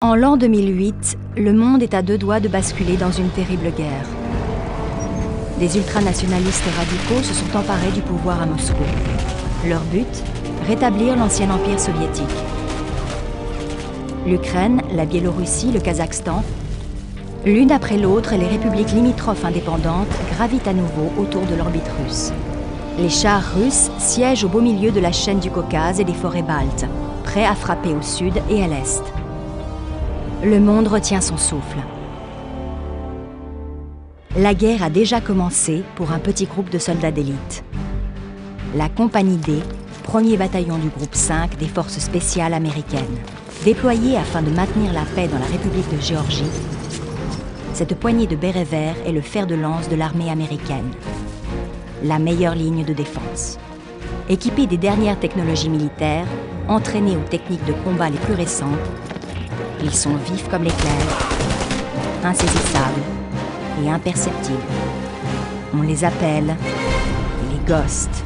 En l'an 2008, le monde est à deux doigts de basculer dans une terrible guerre. Des ultranationalistes radicaux se sont emparés du pouvoir à Moscou. Leur but, rétablir l'ancien empire soviétique. L'Ukraine, la Biélorussie, le Kazakhstan, l'une après l'autre, les républiques limitrophes indépendantes gravitent à nouveau autour de l'orbite russe. Les chars russes siègent au beau milieu de la chaîne du Caucase et des forêts baltes, prêts à frapper au sud et à l'est. Le monde retient son souffle. La guerre a déjà commencé pour un petit groupe de soldats d'élite. La Compagnie D, premier bataillon du groupe 5 des forces spéciales américaines. Déployée afin de maintenir la paix dans la République de Géorgie, cette poignée de bérets verts est le fer de lance de l'armée américaine. La meilleure ligne de défense. Équipée des dernières technologies militaires, entraînés aux techniques de combat les plus récentes, ils sont vifs comme l'éclair, insaisissables et imperceptibles. On les appelle les Ghosts.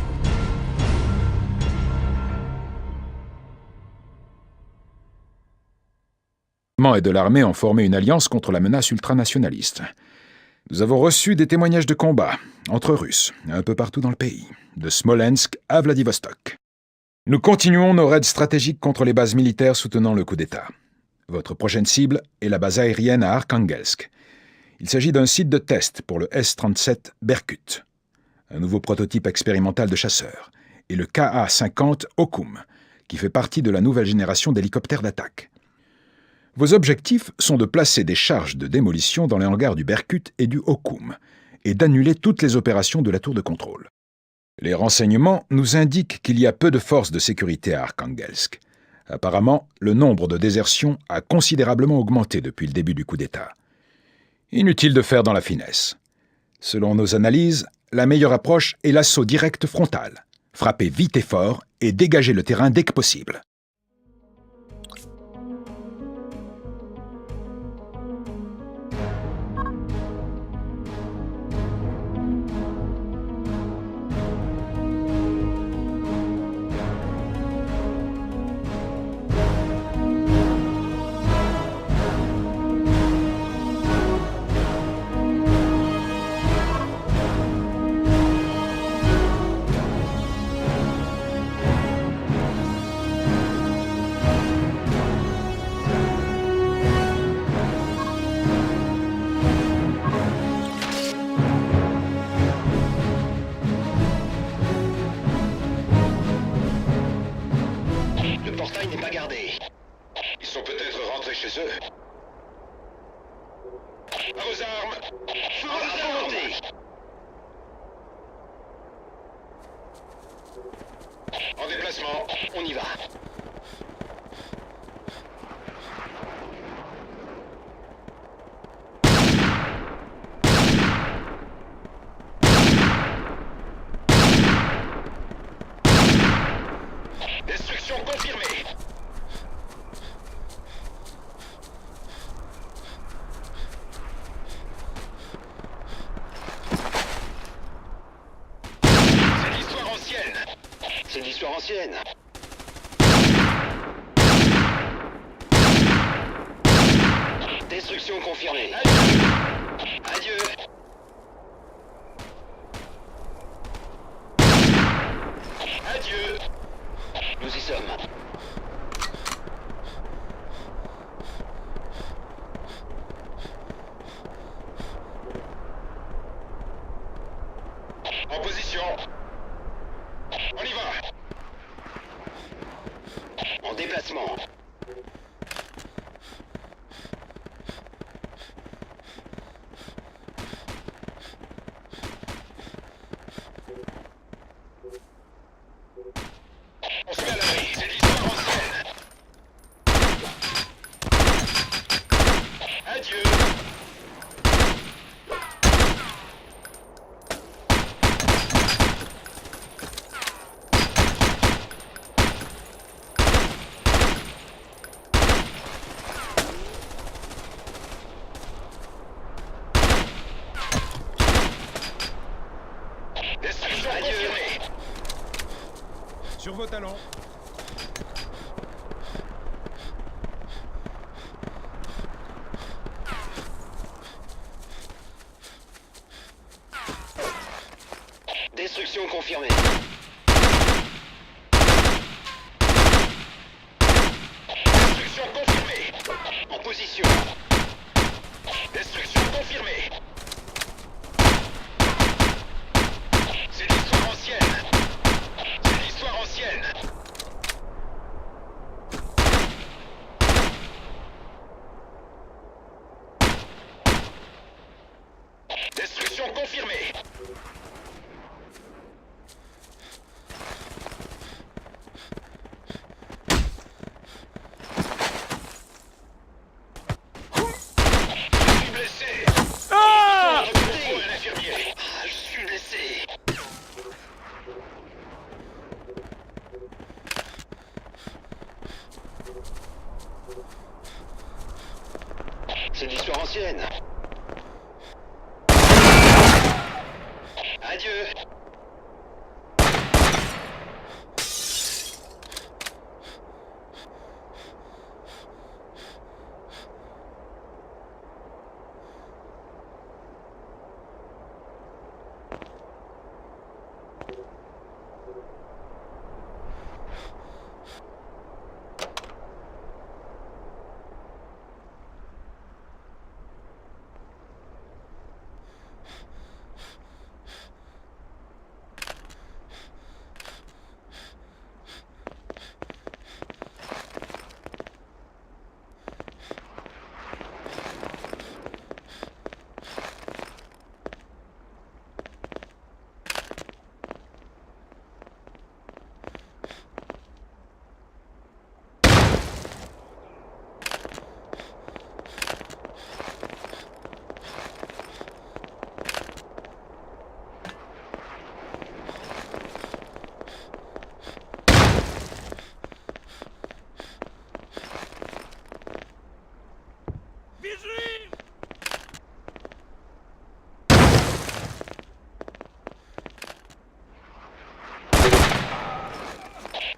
Et de l'armée ont formé une alliance contre la menace ultranationaliste. Nous avons reçu des témoignages de combat entre Russes, un peu partout dans le pays, de Smolensk à Vladivostok. Nous continuons nos raids stratégiques contre les bases militaires soutenant le coup d'État. Votre prochaine cible est la base aérienne à Arkhangelsk. Il s'agit d'un site de test pour le S-37 Berkut, un nouveau prototype expérimental de chasseur, et le Ka-50 Okum, qui fait partie de la nouvelle génération d'hélicoptères d'attaque. Vos objectifs sont de placer des charges de démolition dans les hangars du Berkut et du Okum, et d'annuler toutes les opérations de la tour de contrôle. Les renseignements nous indiquent qu'il y a peu de forces de sécurité à Arkhangelsk. Apparemment, le nombre de désertions a considérablement augmenté depuis le début du coup d'État. Inutile de faire dans la finesse. Selon nos analyses, la meilleure approche est l'assaut direct frontal. Frapper vite et fort et dégager le terrain dès que possible. Ils sont peut-être rentrés chez eux. À vos armes! Feu à volonté! En déplacement, on y va. Destruction confirmée. C'est l'histoire ancienne. Destruction confirmée. Adieu. Adieu. Nous y sommes. En position. On y va. En déplacement. On se met à l'abri, c'est l'histoire ancienne. Adieu. Destruction confirmée. Sur vos talons. Destruction confirmée. Destruction confirmée. En position. Destruction confirmée. C'est l'histoire ancienne. C'est l'histoire ancienne. Destruction confirmée. Je suis blessé. Ah! Remontez, un infirmier. Ah, je suis blessé. C'est de l'histoire ancienne. Adieu.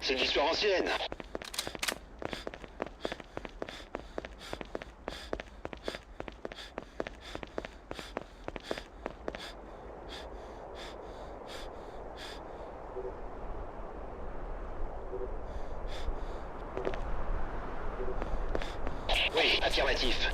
C'est de l'histoire ancienne. Oui, affirmatif.